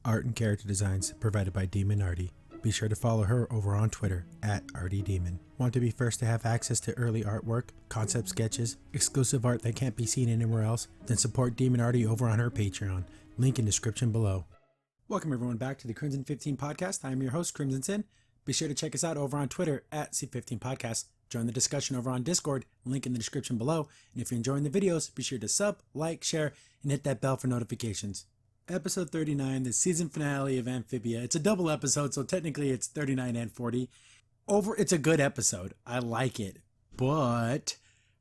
Art and character designs provided by Demon Artie. Be sure to follow her over on Twitter at ArtieDemon. Want to be first to have access to early artwork, concept sketches, exclusive art that can't be seen anywhere else? Then support Demon Artie over on her Patreon. Link in description below. Welcome everyone back to the Crimson 15 Podcast. I am your host, Crimson Sin. Be sure to check us out over on Twitter at C15 Podcast. Join the discussion over on Discord, link in the description below. And if you're enjoying the videos, be sure to sub, like, share, and hit that bell for notifications. Episode 39, the season finale of Amphibia. It's a double episode, so technically it's 39 and 40. It's a good episode. I like it. But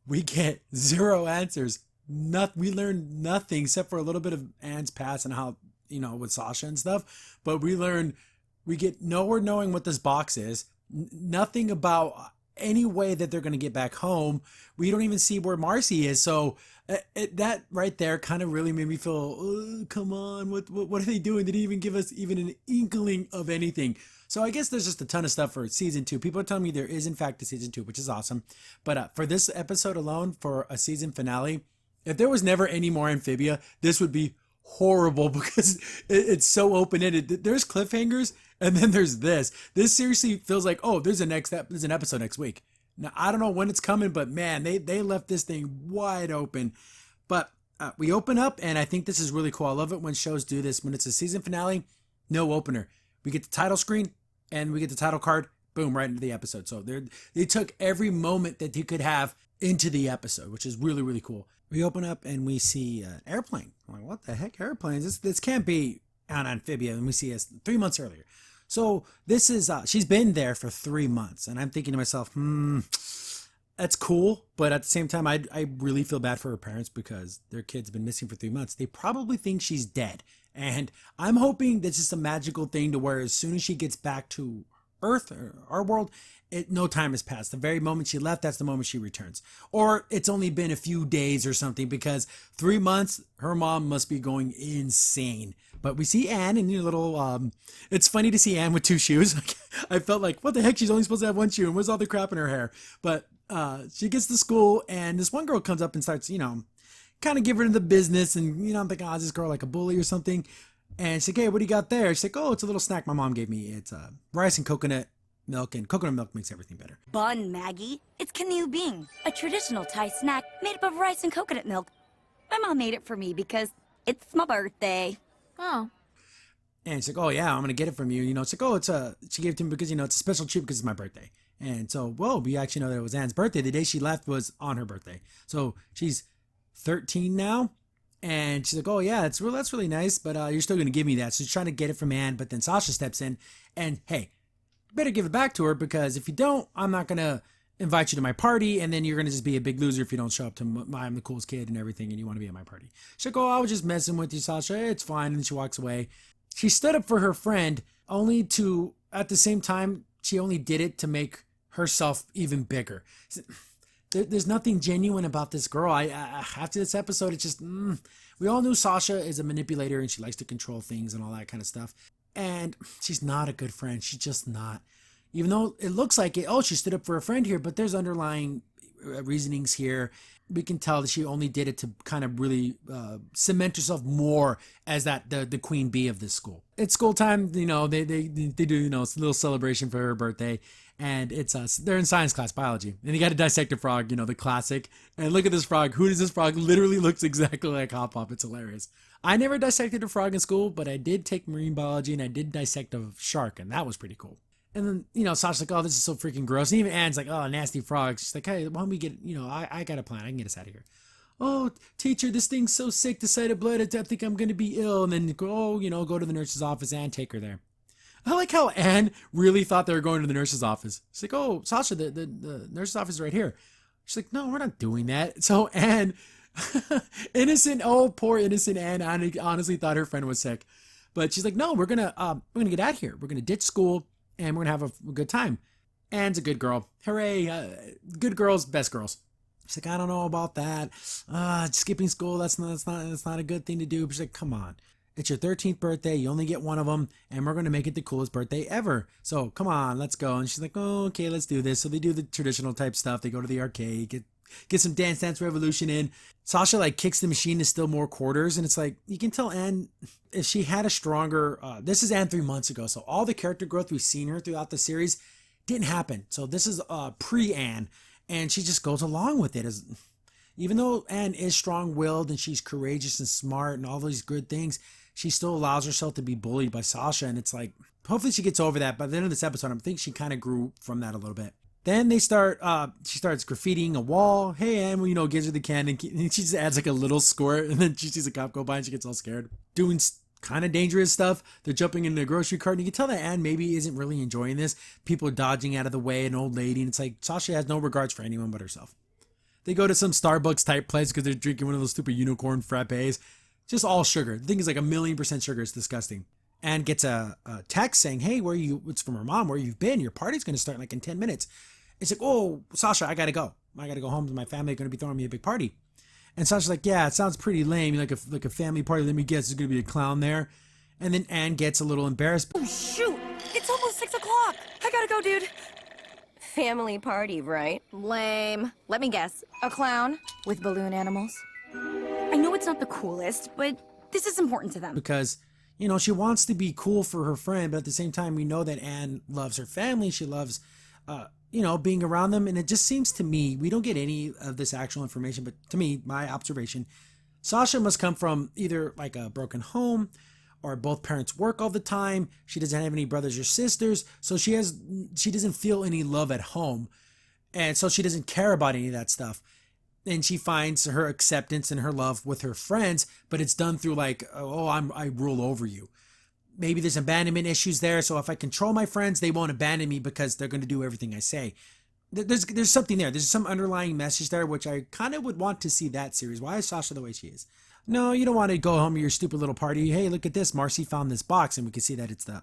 we get zero answers. We learn nothing except for a little bit of Anne's past and how, with Sasha and stuff. But we get nowhere knowing what this box is. Nothing about any way that they're going to get back home. We don't even see where Marcy is. So that right there kind of really made me feel, oh, come on, what are they doing? Did they even give us even an inkling of anything? So I guess there's just a ton of stuff for season 2. People are telling me there is in fact a season 2, which is awesome. But for this episode alone, for a season finale, if there was never any more Amphibia, this would be horrible because it's so open-ended. There's cliffhangers and then there's this. This seriously feels like, oh, there's an episode next week. Now, I don't know when it's coming, but man, they left this thing wide open. But we open up, and I think this is really cool. I love it when shows do this. When it's a season finale, no opener. We get the title screen, and we get the title card, boom, right into the episode. So they took every moment that you could have into the episode, which is really, really cool. We open up, and we see an airplane. I'm like, what the heck, airplanes? This can't be on Amphibia, and we see us 3 months earlier. So this is, she's been there for 3 months. And I'm thinking to myself, that's cool. But at the same time, I really feel bad for her parents because their kid's been missing for 3 months. They probably think she's dead. And I'm hoping that's just a magical thing to where as soon as she gets back to Earth, or our world, no time has passed. The very moment she left, that's the moment she returns. Or it's only been a few days or something because 3 months, her mom must be going insane. But we see Anne in your little, it's funny to see Anne with 2 shoes. I felt like, what the heck? She's only supposed to have 1 shoe and where's all the crap in her hair? But she gets to school and this one girl comes up and starts, kind of give her the business. And, I'm thinking, is this girl like a bully or something? And she's like, hey, what do you got there? She's like, oh, it's a little snack my mom gave me. It's rice and coconut milk, and coconut milk makes everything better. Bun, Maggie. It's canoe bean, a traditional Thai snack made up of rice and coconut milk. My mom made it for me because it's my birthday. Oh. And she's like, oh yeah, I'm going to get it from you. It's like, oh, she gave it to me because, it's a special treat because it's my birthday. And so, whoa, we actually know that it was Anne's birthday. The day she left was on her birthday. So she's 13 now. And she's like, oh yeah, that's really nice, but you're still going to give me that. So she's trying to get it from Anne, but then Sasha steps in and, hey, better give it back to her because if you don't, I'm not going to invite you to my party, and then you're going to just be a big loser if you don't show up to I'm the coolest kid and everything, and you want to be at my party. She's like, oh, I was just messing with you, Sasha. It's fine. And she walks away. She stood up for her friend only to, at the same time, she only did it to make herself even bigger. There's nothing genuine about this girl. After this episode, it's just, we all knew Sasha is a manipulator and she likes to control things and all that kind of stuff. And she's not a good friend. She's just not. Even though it looks like it, she stood up for a friend here, but there's underlying reasonings here. We can tell that she only did it to kind of really cement herself more as the queen bee of this school. It's school time, they do, it's a little celebration for her birthday. And they're in science class, biology. And you got to dissect a frog, the classic. And look at this frog. Who does this frog? Literally looks exactly like Hop Pop. It's hilarious. I never dissected a frog in school, but I did take marine biology and I did dissect a shark. And that was pretty cool. And then, Sasha's like, oh, this is so freaking gross. And even Anne's like, oh, nasty frogs. She's like, hey, why don't we get, I got a plan. I can get us out of here. Oh, teacher, this thing's so sick. The sight of blood, I think I'm going to be ill. And then, go to the nurse's office and take her there. I like how Anne really thought they were going to the nurse's office. She's like, oh, Sasha, the nurse's office is right here. She's like, no, we're not doing that. So Anne, poor innocent Anne, honestly thought her friend was sick. But she's like, no, we're gonna get out of here. We're gonna ditch school and we're gonna have a good time. Anne's a good girl. Hooray! Good girls, best girls. She's like, I don't know about that. Skipping school, that's not a good thing to do. But she's like, come on. It's your 13th birthday. You only get one of them, and we're going to make it the coolest birthday ever. So come on, let's go. And she's like, oh, okay, let's do this. So they do the traditional type stuff. They go to the arcade, get get some Dance Dance Revolution in. Sasha like kicks the machine to steal more quarters, and it's like you can tell Anne, if she had a stronger this is Anne 3 months ago, so all the character growth we've seen her throughout the series didn't happen. So this is pre-Anne, and she just goes along with it. As even though Anne is strong-willed and she's courageous and smart and all these good things, she still allows herself to be bullied by Sasha, and it's like hopefully she gets over that. By the end of this episode, I think she kind of grew from that a little bit. Then they start, she starts graffitiing a wall. Hey, Anne, gives her the cannon. And she just adds like a little squirt, and then she sees a cop go by and she gets all scared. Doing kind of dangerous stuff. They're jumping in the grocery cart, and you can tell that Anne maybe isn't really enjoying this. People are dodging out of the way, an old lady, and it's like Sasha has no regards for anyone but herself. They go to some Starbucks type place because they're drinking one of those stupid unicorn frappes. Just all sugar. The thing is like 1,000,000% sugar. It's disgusting. Anne gets a text saying, hey, it's from her mom, where you've been. Your party's going to start like in 10 minutes. It's like, oh, Sasha, I got to go. I got to go home to my family. They're going to be throwing me a big party. And Sasha's like, yeah, it sounds pretty lame. Like a family party. Let me guess, there's going to be a clown there. And then Anne gets a little embarrassed. Oh, shoot. It's almost 6 o'clock. I got to go, dude. Family party, right? Lame. Let me guess. A clown with balloon animals? I know it's not the coolest, but this is important to them. Because, she wants to be cool for her friend, but at the same time, we know that Anne loves her family. She loves, being around them. And it just seems to me, we don't get any of this actual information, but to me, my observation, Sasha must come from either like a broken home or both parents work all the time. She doesn't have any brothers or sisters. So she doesn't feel any love at home. And so she doesn't care about any of that stuff. And she finds her acceptance and her love with her friends, but it's done through like, oh, I rule over you. Maybe there's abandonment issues there. So if I control my friends, they won't abandon me because they're going to do everything I say. There's something there. There's some underlying message there, which I kind of would want to see that series. Why is Sasha the way she is? No, you don't want to go home to your stupid little party. Hey, look at this. Marcy found this box, and we can see that it's the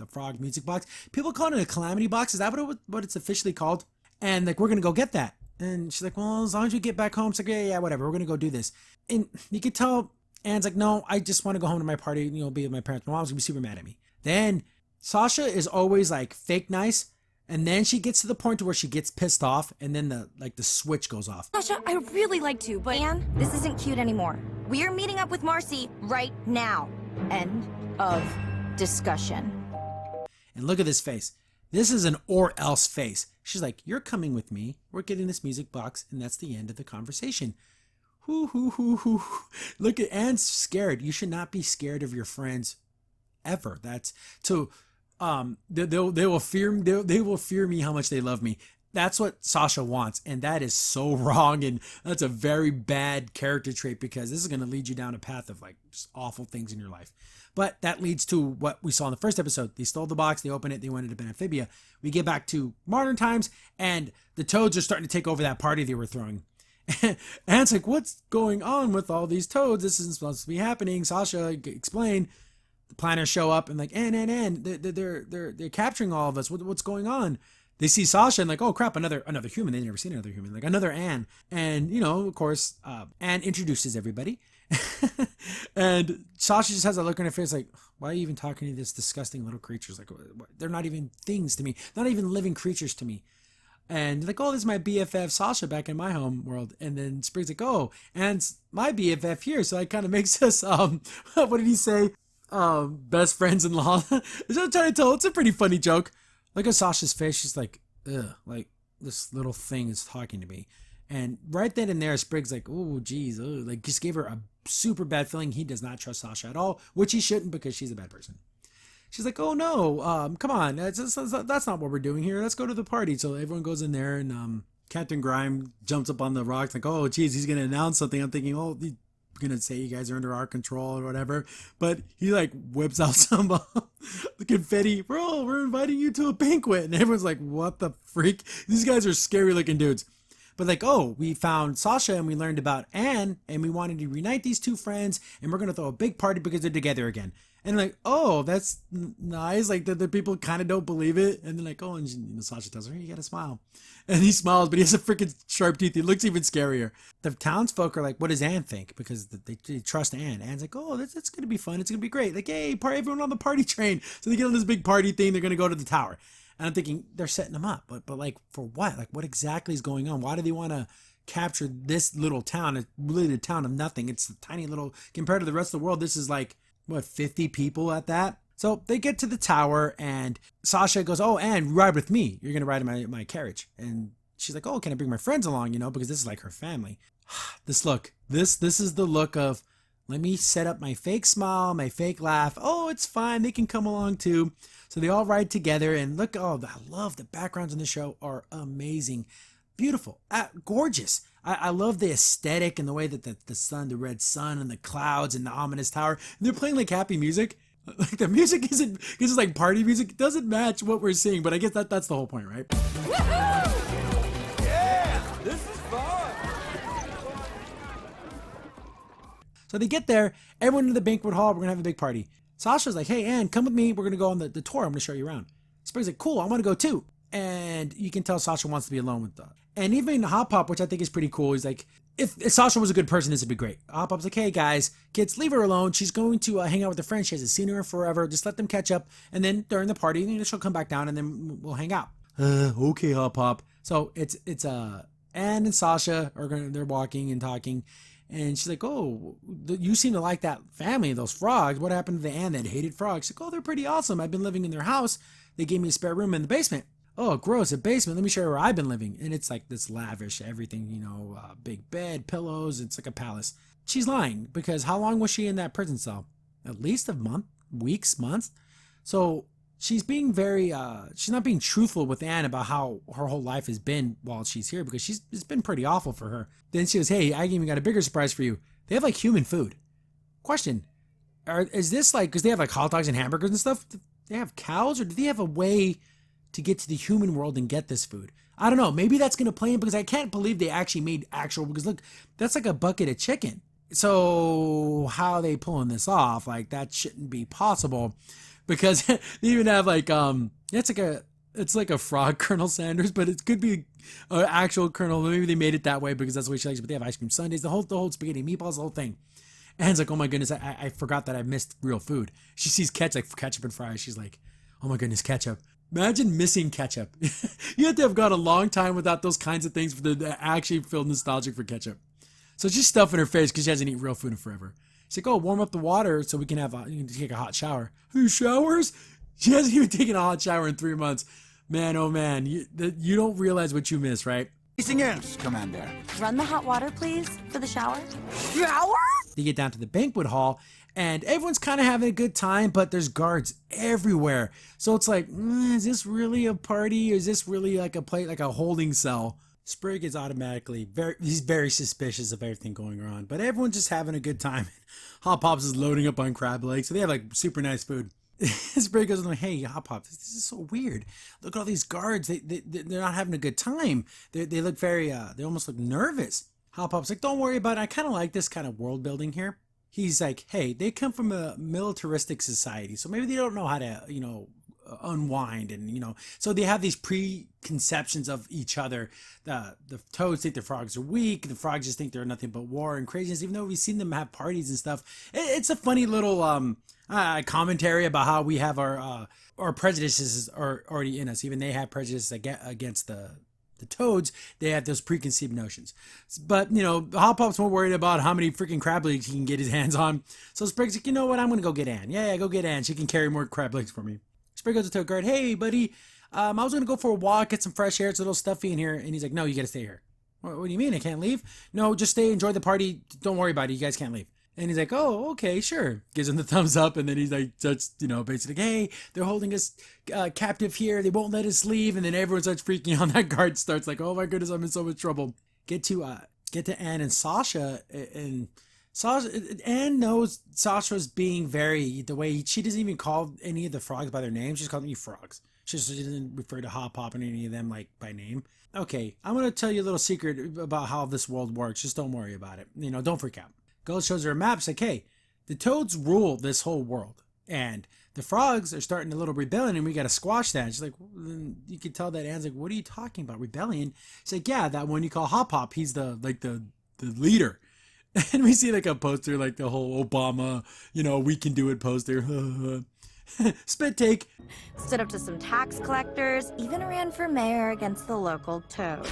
frog music box. People call it a calamity box. Is that what it's officially called? And like, we're going to go get that. And she's like, well, as long as we get back home. It's like, yeah, whatever. We're going to go do this. And you could tell Anne's like, no, I just want to go home to my party, be with my parents. My mom's going to be super mad at me. Then Sasha is always like fake nice. And then she gets to the point to where she gets pissed off. And then the switch goes off. Sasha, I really like to, but Anne, this isn't cute anymore. We are meeting up with Marcy right now. End of discussion. And look at this face. This is an or else face. She's like, you're coming with me. We're getting this music box, and that's the end of the conversation. Hoo. Look at Anne's scared. You should not be scared of your friends ever. That's so they will fear me how much they love me. That's what Sasha wants, and that is so wrong, and that's a very bad character trait because this is going to lead you down a path of like just awful things in your life. But that leads to what we saw in the first episode. They stole the box, they opened it, they went into Amphibia. We get back to modern times, and the toads are starting to take over that party they were throwing. And it's like, what's going on with all these toads? This isn't supposed to be happening. Sasha explained. The planners show up and like, Anne, they're capturing all of us. What's going on? They see Sasha and like, oh crap, another human. They've never seen another human, like another Anne. And of course, Anne introduces everybody. And Sasha just has a look on her face like, why are you even talking to these disgusting little creatures? Like, they're not even things to me. Not even living creatures to me. And like, oh, this is my BFF Sasha back in my home world. And then Spring's like, oh, and my BFF here. So it kind of makes us, what did he say? Best friends-in-law. I'm trying to tell, it's a pretty funny joke. Look at Sasha's face. She's like, ugh, like this little thing is talking to me. And right then and there, Sprig's like, oh, geez, like just gave her a super bad feeling. He does not trust Sasha at all, which he shouldn't because she's a bad person. She's like, oh no, come on, that's not what we're doing here. Let's go to the party. So everyone goes in there, and Captain Grime jumps up on the rocks like, oh, geez, he's gonna announce something. I'm thinking, oh, he's gonna say you guys are under our control or whatever. But he like whips out some confetti. Bro, we're inviting you to a banquet, and everyone's like, what the freak? These guys are scary looking dudes. But like, oh, we found Sasha and we learned about Anne and we wanted to reunite these two friends and we're going to throw a big party because they're together again. And like, oh, that's nice. Like the people kind of don't believe it. And they're like, oh, and Sasha tells her, hey, you got to smile. And he smiles, but he has a freaking sharp teeth. He looks even scarier. The townsfolk are like, what does Anne think? Because they trust Anne. Anne's like, oh, that's going to be fun. It's going to be great. Like, hey, everyone on the party train. So they get on this big party thing. They're going to go to the tower. And I'm thinking they're setting them up, but like for what? Like what exactly is going on? Why do they want to captured this little town. It's really a town of nothing. It's a tiny little, compared to the rest of the world, this is like, what, 50 people at that? So they get to the tower and Sasha goes, oh, and ride with me. You're going to ride in my carriage. And she's like, oh, can I bring my friends along? You know, because this is like her family. This look, this is the look of, let me set up my fake smile, my fake laugh. Oh, it's fine. They can come along too. So they all ride together and look, oh, I love the backgrounds in the show are amazing. Beautiful, gorgeous. I love the aesthetic and the way that the sun, the red sun and the clouds and the ominous tower. And they're playing like happy music. Like the music isn't, it's like party music. It doesn't match what we're seeing, but I guess that's the whole point, right? Woohoo! Yeah, this is fun. So they get there, everyone in the banquet hall, we're gonna have a big party. Sasha's like, hey, Anne, come with me. We're gonna go on the tour. I'm gonna show you around. Sprague's like, cool, I wanna go too. And you can tell Sasha wants to be alone with them. And even Hop Pop, which I think is pretty cool, he's like, if Sasha was a good person, this would be great. Hop Pop's like, hey guys, kids, leave her alone. She's going to hang out with her friends. She hasn't seen her in forever. Just let them catch up. And then during the party, you know, she'll come back down and then we'll hang out. Okay, Hop Pop. So it's Anne and Sasha they're walking and talking. And she's like, oh, you seem to like that family, those frogs. What happened to the Anne that hated frogs? She's like, oh, they're pretty awesome. I've been living in their house. They gave me a spare room in the basement. Oh, gross, a basement. Let me show you where I've been living. And it's like this lavish, everything, you know, big bed, pillows. It's like a palace. She's lying because how long was she in that prison cell? At least a month, weeks, months. So she's being very, she's not being truthful with Anne about how her whole life has been while she's here because it's been pretty awful for her. Then she goes, hey, I even got a bigger surprise for you. They have like human food. Question, is this like, because they have like hot dogs and hamburgers and stuff. Do they have cows or do they have a way to get to the human world and get this food? I don't know. Maybe that's going to play in because I can't believe they actually made actual, because look, that's like a bucket of chicken. So how are they pulling this off? Like that shouldn't be possible because they even have like, it's like a frog Colonel Sanders, but it could be an actual Colonel. Maybe they made it that way because that's the way she likes it. But they have ice cream sundaes, the whole spaghetti meatballs, the whole thing. And it's like, oh my goodness, I forgot that I missed real food. She sees ketchup and fries. She's like, oh my goodness, ketchup. Imagine missing ketchup. You have to have gone a long time without those kinds of things for to actually feel nostalgic for ketchup. So she's stuffing her face because she hasn't eaten real food in forever. She's like, oh, warm up the water so we can you can take a hot shower. Who showers? She hasn't even taken a hot shower in 3 months. Man, oh man, you don't realize what you miss, right? Anything else, Commander? Run the hot water, please, for the shower. Shower? They get down to the banquet hall and everyone's kind of having a good time, but there's guards everywhere. So it's like, is this really a party? Or is this really like a play, like a holding cell? Sprague is automatically he's very suspicious of everything going on, but everyone's just having a good time. Hot Pops is loading up on crab legs, so they have like super nice food. Sprague goes, hey, Hot Pops, this is so weird. Look at all these guards. They're not having a good time. They look very, they almost look nervous. Hot Pop's like, don't worry about it. I kind of like this kind of world building here. He's like, hey, they come from a militaristic society, so maybe they don't know how to, you know, unwind and, you know, so they have these preconceptions of each other. The toads think the frogs are weak. The frogs just think they're nothing but war and craziness, even though we've seen them have parties and stuff. It's a funny little commentary about how we have our prejudices are already in us. Even they have prejudices against the toads. They have those preconceived notions. But, you know, Hot Pop's more worried about how many freaking crab legs he can get his hands on. So Sprague's like, you know what? I'm going to go get Anne. Yeah, go get Anne. She can carry more crab legs for me. Sprague goes to a guard. Hey, buddy, I was going to go for a walk, get some fresh air. It's a little stuffy in here. And he's like, no, you got to stay here. What do you mean? I can't leave? No, just stay, enjoy the party. Don't worry about it. You guys can't leave. And he's like, oh, okay, sure. Gives him the thumbs up. And then he's like, just, you know, basically, hey, they're holding us captive here. They won't let us leave. And then everyone starts freaking out. That guard starts like, oh my goodness, I'm in so much trouble. Get to Anne and Sasha. And Anne knows Sasha's being very, the way she doesn't even call any of the frogs by their names. She's calling them frogs. She doesn't refer to Hop Pop and any of them like by name. Okay, I'm going to tell you a little secret about how this world works. Just don't worry about it. You know, don't freak out. Goes, shows her a map. It's like, hey, the toads rule this whole world. And the frogs are starting a little rebellion and we got to squash that. And she's like, well, then you can tell that Anne's like, what are you talking about? Rebellion? She's like, yeah, that one you call Hop Pop. He's the leader. And we see like a poster, like the whole Obama, you know, we can do it poster. Spit take. Stood up to some tax collectors, even ran for mayor against the local toad.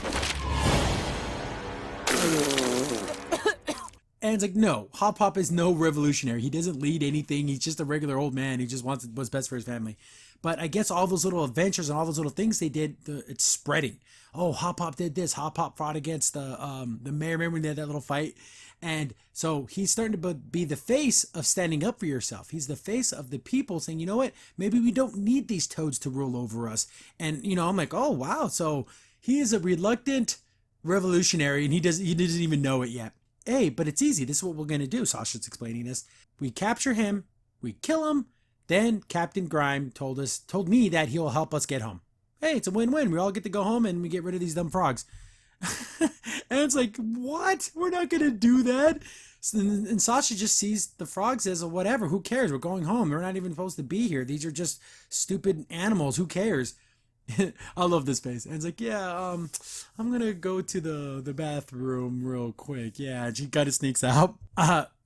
And it's like, no, Hop Pop is no revolutionary. He doesn't lead anything. He's just a regular old man who just wants what's best for his family. But I guess all those little adventures and all those little things they did, it's spreading. Oh, Hop Pop did this. Hop Pop fought against the mayor. Remember when they had that little fight? And so he's starting to be the face of standing up for yourself. He's the face of the people saying, you know what? Maybe we don't need these toads to rule over us. And, you know, I'm like, oh, wow. So he is a reluctant revolutionary and he doesn't even know it yet. Hey, but it's easy. This is what we're going to do. Sasha's explaining this. We capture him. We kill him. Then Captain Grime told me that he'll help us get home. Hey, it's a win-win. We all get to go home and we get rid of these dumb frogs. And it's like, what? We're not going to do that. And Sasha just sees the frogs as a whatever. Who cares? We're going home. We're not even supposed to be here. These are just stupid animals. Who cares? I love this face. And it's like, yeah, I'm going to go to the bathroom real quick. Yeah, and she kind of sneaks out.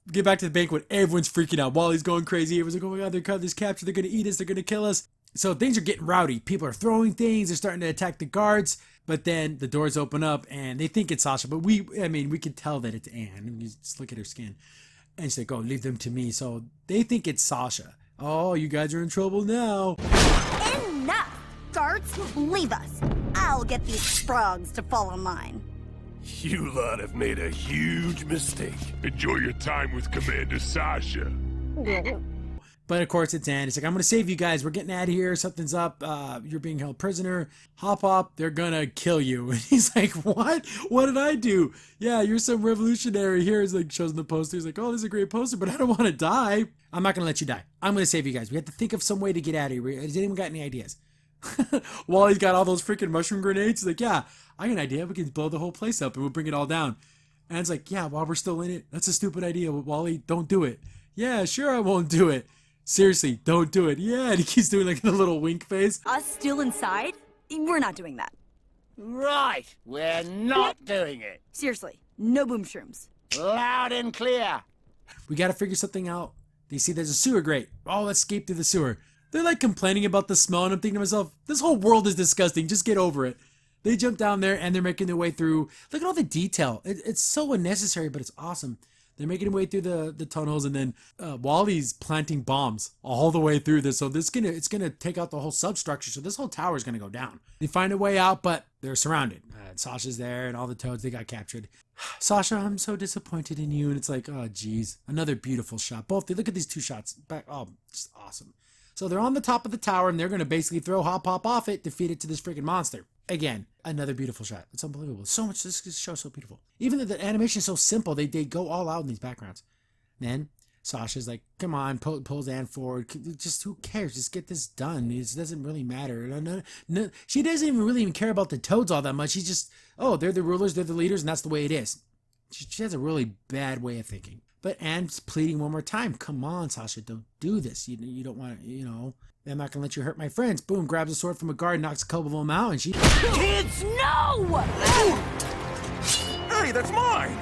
Get back to the banquet. Everyone's freaking out. Wally's going crazy. Everyone's like, oh my God, they're caught this capture. They're going to eat us. They're going to kill us. So things are getting rowdy. People are throwing things. They're starting to attack the guards. But then the doors open up and they think it's Sasha. But we can tell that it's Anne. You just look at her skin. And she's like, oh, leave them to me. So they think it's Sasha. Oh, you guys are in trouble now. Enough! Guards, leave us. I'll get these frogs to fall in line. You lot have made a huge mistake. Enjoy your time with Commander Sasha. But of course it's Anne. It's like, I'm going to save you guys. We're getting out of here. Something's up. You're being held prisoner. Hop up. They're going to kill you. And he's like, what? What did I do? Yeah, you're some revolutionary. Here he's like, shows him the poster. He's like, oh, this is a great poster, but I don't want to die. I'm not going to let you die. I'm going to save you guys. We have to think of some way to get out of here. Has anyone got any ideas? Wally's got all those freaking mushroom grenades. He's like, yeah, I got an idea. We can blow the whole place up and we'll bring it all down. And it's like, yeah, while we're still in it, that's a stupid idea. Wally, don't do it. Yeah, sure, I won't do it. Seriously, don't do it. Yeah, and he keeps doing like a little wink face. Us still inside? We're not doing that. Right, we're not doing it. Seriously, no boom shrooms. Loud and clear. We got to figure something out. They see there's a sewer grate. Oh, let's escape through the sewer. They're like complaining about the smell, and I'm thinking to myself, this whole world is disgusting. Just get over it. They jump down there, and they're making their way through. Look at all the detail. It's so unnecessary, but it's awesome. They're making their way through the tunnels, and then Wally's planting bombs all the way through this. So it's gonna take out the whole substructure. So this whole tower is gonna go down. They find a way out, but they're surrounded. Sasha's there, and all the toads, they got captured. Sasha, I'm so disappointed in you. And it's like, oh, geez, another beautiful shot. Both. Look at these two shots. Back, oh, just awesome. So they're on the top of the tower, and they're gonna basically throw Hop Pop off it, defeat it to this freaking monster. Again, another beautiful shot. It's unbelievable. So much. This show's so beautiful. Even though the animation is so simple, they go all out in these backgrounds. Then Sasha's like, come on, pulls Anne forward. Just who cares? Just get this done. It doesn't really matter. No, she doesn't even care about the toads all that much. She's just, oh, they're the rulers, they're the leaders, and that's the way it is. She has a really bad way of thinking. But Anne's pleading one more time. Come on, Sasha, don't do this. You don't want to, I'm not going to let you hurt my friends. Boom, grabs a sword from a guard, knocks a couple of them out, and she... Kids, no! Hey, that's mine!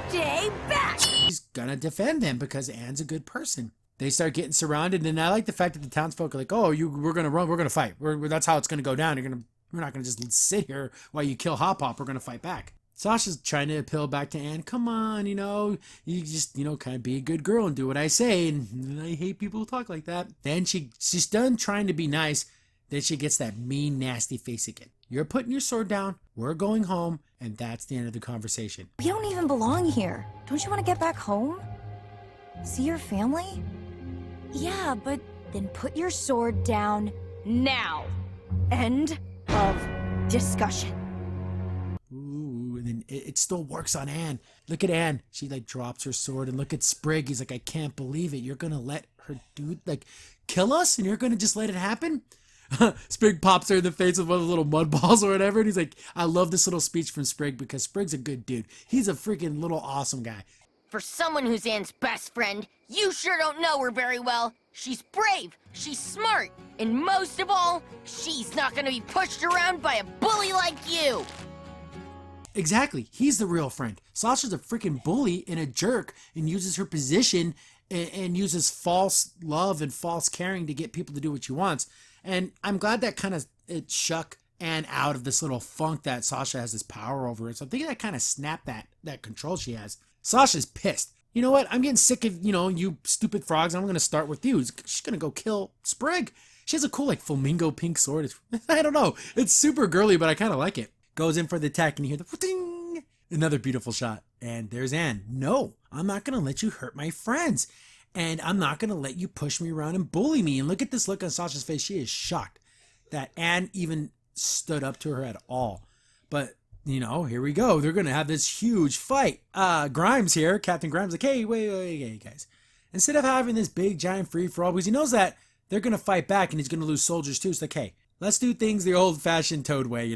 Stay back! She's going to defend them because Anne's a good person. They start getting surrounded, and I like the fact that the townsfolk are like, oh, we're going to run, we're going to fight. That's how it's going to go down. We're not going to just sit here while you kill Hop Pop. We're going to fight back. Sasha's trying to appeal back to Anne. Come on, you just, kind of be a good girl and do what I say. And I hate people who talk like that. Then she's done trying to be nice. Then she gets that mean, nasty face again. You're putting your sword down. We're going home. And that's the end of the conversation. We don't even belong here. Don't you want to get back home? See your family? Yeah, but then put your sword down now. End of discussion. And then it still works on Anne. Look at Anne. She drops her sword, and look at Sprig. He's like, I can't believe it. You're gonna let her kill us, and you're gonna just let it happen? Sprig pops her in the face with one of the little mud balls or whatever, and he's like, I love this little speech from Sprig because Sprig's a good dude. He's a freaking little awesome guy. For someone who's Anne's best friend, you sure don't know her very well. She's brave, she's smart, and most of all, she's not gonna be pushed around by a bully like you. Exactly. He's the real friend. Sasha's a freaking bully and a jerk and uses her position and uses false love and false caring to get people to do what she wants. And I'm glad that kind of it shook Anne out of this little funk that Sasha has this power over it. So I'm thinking that kind of snapped that control she has. Sasha's pissed. You know what? I'm getting sick of, you stupid frogs. I'm going to start with you. She's going to go kill Sprig. She has a cool, flamingo pink sword. I don't know. It's super girly, but I kind of like it. Goes in for the attack, and you hear the ding. Another beautiful shot. And there's Anne. No, I'm not going to let you hurt my friends. And I'm not going to let you push me around and bully me. And look at this look on Sasha's face. She is shocked that Anne even stood up to her at all. But, here we go. They're going to have this huge fight. Grimes here, Captain Grimes, like, hey, wait, guys. Instead of having this big, giant free-for-all, because he knows that they're going to fight back and he's going to lose soldiers too. It's like, hey, let's do things the old-fashioned Toad way,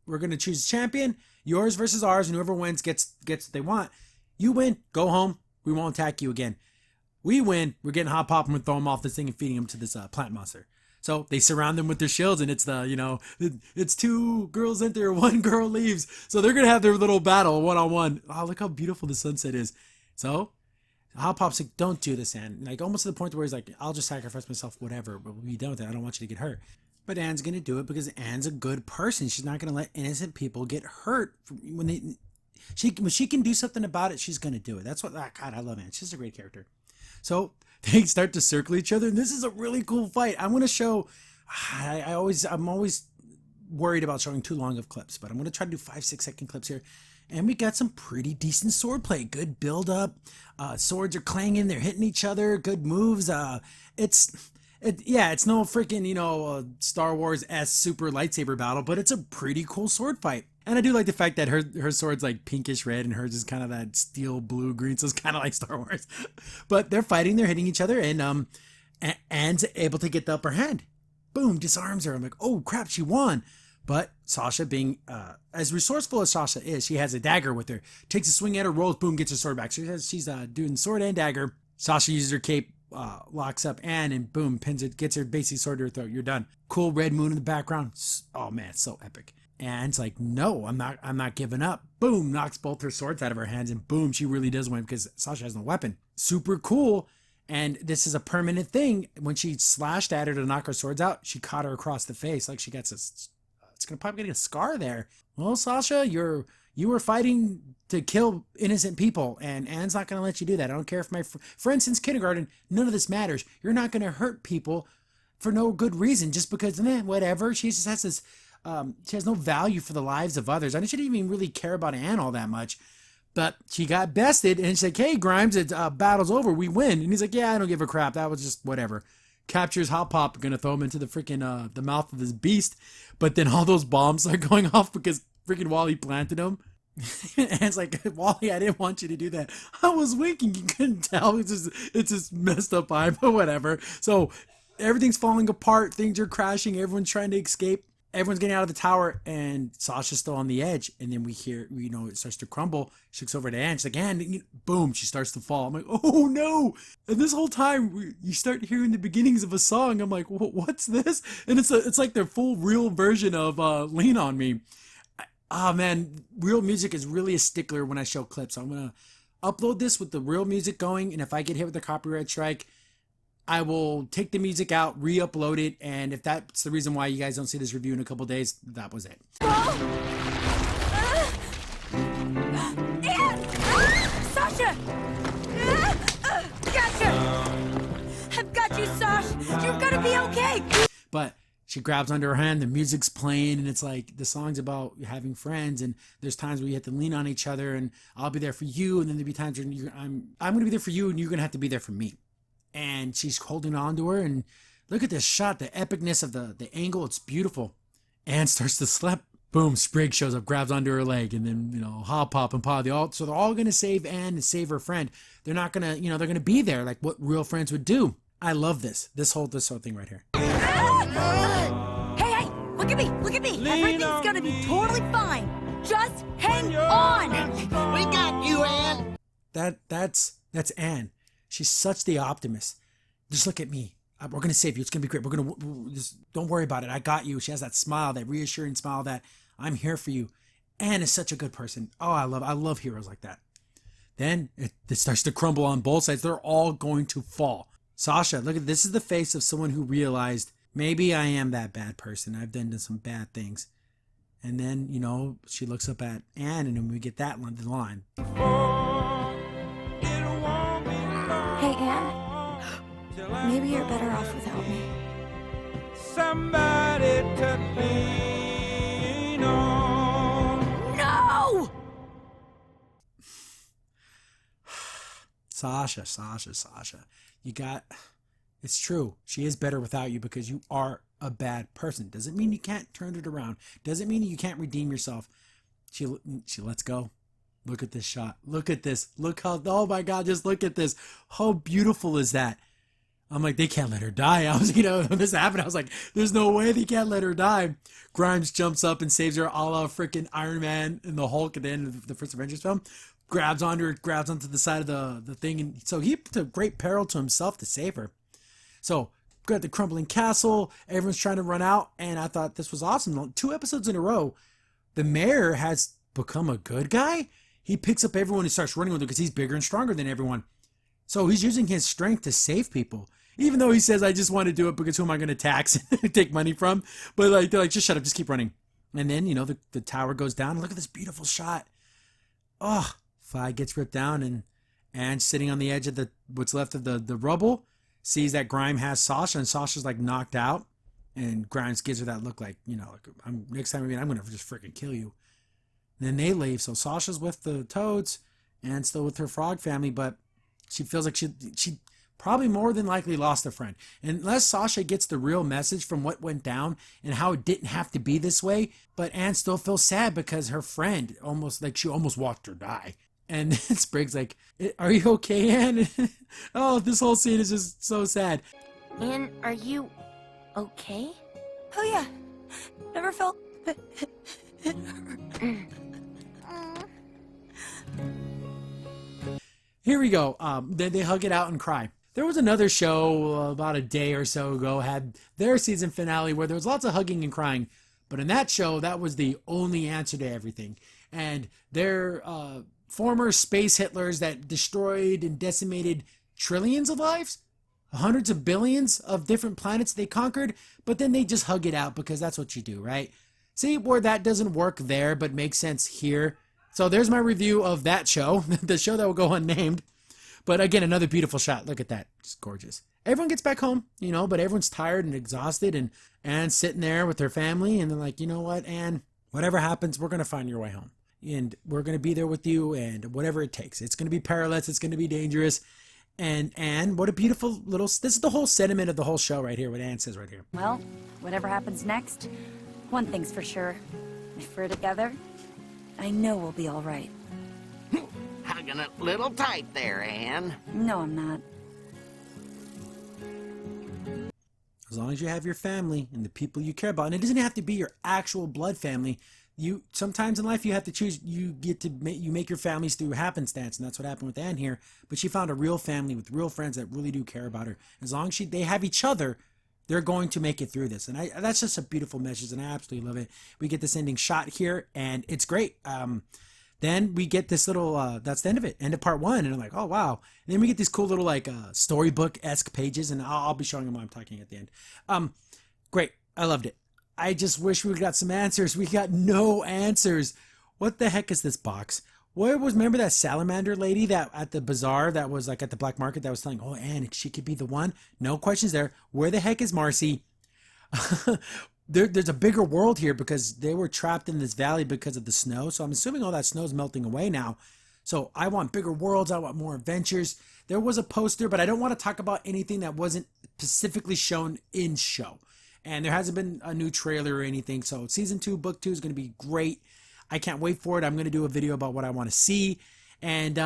we're going to choose a champion, yours versus ours, and whoever wins gets what they want. You win, go home, we won't attack you again. We win, we're getting Hop Pop and we're throwing him off this thing and feeding him to this plant monster. So they surround them with their shields, and it's it's 2 girls enter, 1 girl leaves. So they're going to have their little battle one-on-one. Oh, look how beautiful the sunset is. So Hop Pop's like, don't do this, Anne. Almost to the point where he's like, I'll just sacrifice myself, whatever, but we'll be done with it. I don't want you to get hurt. But Anne's going to do it because Anne's a good person. She's not going to let innocent people get hurt. When she can do something about it, she's going to do it. That's what, God, I love Anne. She's a great character. So they start to circle each other, and this is a really cool fight. I'm going to show, I'm always worried about showing too long of clips, but I'm going to try to do 5-6 second clips here. And we got some pretty decent sword play. Good build up. Swords are clanging. They're hitting each other. Good moves. It's no freaking, Star Wars-esque super lightsaber battle, but it's a pretty cool sword fight. And I do like the fact that her sword's pinkish red and hers is kind of that steel blue green, so it's kind of like Star Wars. But they're fighting, they're hitting each other, and Anne's able to get the upper hand. Boom, disarms her. I'm like, oh crap, she won. But Sasha, being as resourceful as Sasha is, she has a dagger with her. Takes a swing at her, rolls, boom, gets her sword back. So she's doing sword and dagger. Sasha uses her cape, locks up Anne, and boom, pins it, gets her basic sword to her throat. You're done. Cool red moon in the background. Oh man, it's so epic. Anne's like, no, I'm not giving up. Boom, knocks both her swords out of her hands, and boom, she really does win because Sasha has no weapon. Super cool. And this is a permanent thing. When she slashed at her to knock her swords out, she caught her across the face. Like she gets it's probably get a scar there. Well, Sasha, you were fighting to kill innocent people, and Anne's not going to let you do that. I don't care if my friend since kindergarten, none of this matters. You're not going to hurt people for no good reason just because, whatever. She just has this, she has no value for the lives of others. She didn't even really care about Anne all that much. But she got bested, and she's like, hey, Grimes, it's battle's over. We win. And he's like, yeah, I don't give a crap. That was just whatever. Captures Hop Pop, gonna throw him into the freaking the mouth of this beast. But then all those bombs are going off because freaking Wally planted them. And it's like, Wally, I didn't want you to do that. I was winking. You couldn't tell. It's just messed up eye, but whatever. So everything's falling apart. Things are crashing. Everyone's trying to escape. Everyone's getting out of the tower, and Sasha's still on the edge. And then we hear, it starts to crumble. She looks over to Anne. She's like, Anne, boom, she starts to fall. I'm like, oh no. And this whole time, you start hearing the beginnings of a song. I'm like, what's this? And it's like their full real version of Lean On Me. Man, real music is really a stickler when I show clips. So I'm going to upload this with the real music going. And if I get hit with a copyright strike, I will take the music out, re-upload it, and if that's the reason why you guys don't see this review in a couple days, that was it. Sasha! Gotcha! I've got you, Sash! You're gonna be okay! But she grabs under her hand, the music's playing, and it's like, the song's about having friends, and there's times where you have to lean on each other, and I'll be there for you, and then there'll be times when I'm gonna be there for you, and you're gonna have to be there for me. And she's holding on to her, and look at this shot, the epicness of the angle, it's beautiful. Anne starts to slip. Boom, Sprig shows up, grabs under her leg, and then, Hop Pop and Pa, so they're all going to save Anne and save her friend. They're not going to, they're going to be there like what real friends would do. I love this whole thing right here. Hey, look at me. Everything's going to be totally fine. Just hang on. We got you, Anne. That's Anne. She's such the optimist. Just look at me. We're going to save you. It's going to be great. Just don't worry about it. I got you. She has that smile, that reassuring smile that I'm here for you. Anne is such a good person. Oh, I love heroes like that. Then it starts to crumble on both sides. They're all going to fall. Sasha, look at this. Is the face of someone who realized maybe I am that bad person. I've done some bad things. And then, you know, she looks up at Anne, and then we get that line. Hey, Anne. Maybe you're better off without me. Somebody to lean on. No! Sasha. It's true. She is better without you because you are a bad person. Doesn't mean you can't turn it around. Doesn't mean you can't redeem yourself. She lets go. Look at this shot. Look at this. Look how, oh my God, just look at this. How beautiful is that? I'm like, they can't let her die. I was, when this happened, I was like, there's no way they can't let her die. Grimes jumps up and saves her, a la freaking Iron Man and the Hulk at the end of the first Avengers film. Grabs onto the side of the thing. And so he took great peril to himself to save her. So, got the crumbling castle. Everyone's trying to run out. And I thought this was awesome. 2 episodes in a row, the mayor has become a good guy. He picks up everyone and starts running with them because he's bigger and stronger than everyone. So he's using his strength to save people. Even though he says, I just want to do it because who am I going to tax and take money from? But they're like, just shut up, just keep running. And then, the tower goes down. Look at this beautiful shot. Oh, flag gets ripped down and sitting on the edge of what's left of the rubble, sees that Grimes has Sasha, and Sasha's like knocked out. And Grimes gives her that look like, next time I'm going to just freaking kill you. And then they leave. So Sasha's with the Toads and still with her frog family, but she feels like she probably more than likely lost a friend. Unless Sasha gets the real message from what went down and how it didn't have to be this way, but Anne still feels sad because her friend she almost watched her die. And then Sprig's like, are you okay, Anne? Oh, this whole scene is just so sad. Anne, are you okay? Oh, yeah. Never felt... Here we go. They hug it out and cry. There was another show about a day or so ago, had their season finale where there was lots of hugging and crying. But in that show, that was the only answer to everything. And their former space Hitlers that destroyed and decimated trillions of lives, hundreds of billions of different planets they conquered, but then they just hug it out because that's what you do, right? See where that doesn't work there, but makes sense here. So there's my review of that show, the show that will go unnamed. But again, another beautiful shot. Look at that. Just gorgeous. Everyone gets back home, but everyone's tired and exhausted, and Anne's sitting there with her family, and they're like, you know what, Anne, whatever happens, we're going to find your way home. And we're going to be there with you, and whatever it takes. It's going to be perilous. It's going to be dangerous. And Anne, what a beautiful little... This is the whole sentiment of the whole show right here, what Anne says right here. Well, whatever happens next, one thing's for sure. If we're together, I know we'll be all right. Hugging it a little tight there, Anne. No, I'm not. As long as you have your family and the people you care about, and it doesn't have to be your actual blood family. Sometimes in life you have to choose. You make your families through happenstance, and that's what happened with Anne here. But she found a real family with real friends that really do care about her. As long as they have each other, they're going to make it through this. And that's just a beautiful message, and I absolutely love it. We get this ending shot here, and it's great. Then we get this little, that's the end of it, end of part 1. And I'm like, oh, wow. And then we get these cool little, storybook-esque pages, and I'll be showing them while I'm talking at the end. Great. I loved it. I just wish we got some answers. We got no answers. What the heck is this box? Remember that salamander lady that at the bazaar that was at the black market that was telling, oh, Anne, she could be the one? No questions there. Where the heck is Marcy? There's a bigger world here because they were trapped in this valley because of the snow. So I'm assuming all that snow is melting away now. So I want bigger worlds. I want more adventures. There was a poster, but I don't want to talk about anything that wasn't specifically shown in show. And there hasn't been a new trailer or anything. So season 2, book 2 is going to be great. I can't wait for it. I'm going to do a video about what I want to see. And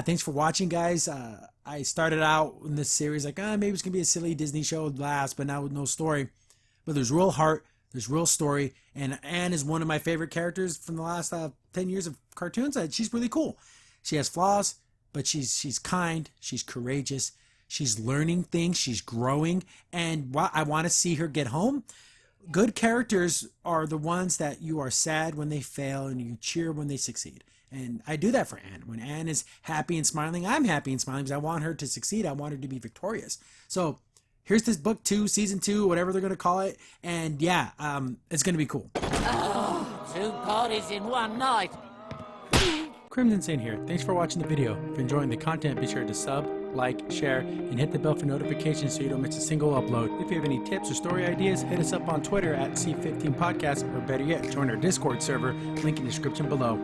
thanks for watching, guys. I started out in this series maybe it's going to be a silly Disney show last, but now with no story. But there's real heart, there's real story, and Anne is one of my favorite characters from the last 10 years of cartoons. She's really cool. She has flaws, but she's kind, she's courageous, she's learning things, she's growing, and I want to see her get home. Good characters are the ones that you are sad when they fail and you cheer when they succeed. And I do that for Anne. When Anne is happy and smiling, I'm happy and smiling because I want her to succeed. I want her to be victorious. So here's this book 2, season 2, whatever they're going to call it. And yeah, it's going to be cool. 2 parties in one night. Crimson Saint here. Thanks for watching the video. If you're enjoying the content, be sure to sub, like, share, and hit the bell for notifications so you don't miss a single upload. If you have any tips or story ideas, hit us up on Twitter at C15Podcast, or better yet, join our Discord server, link in the description below.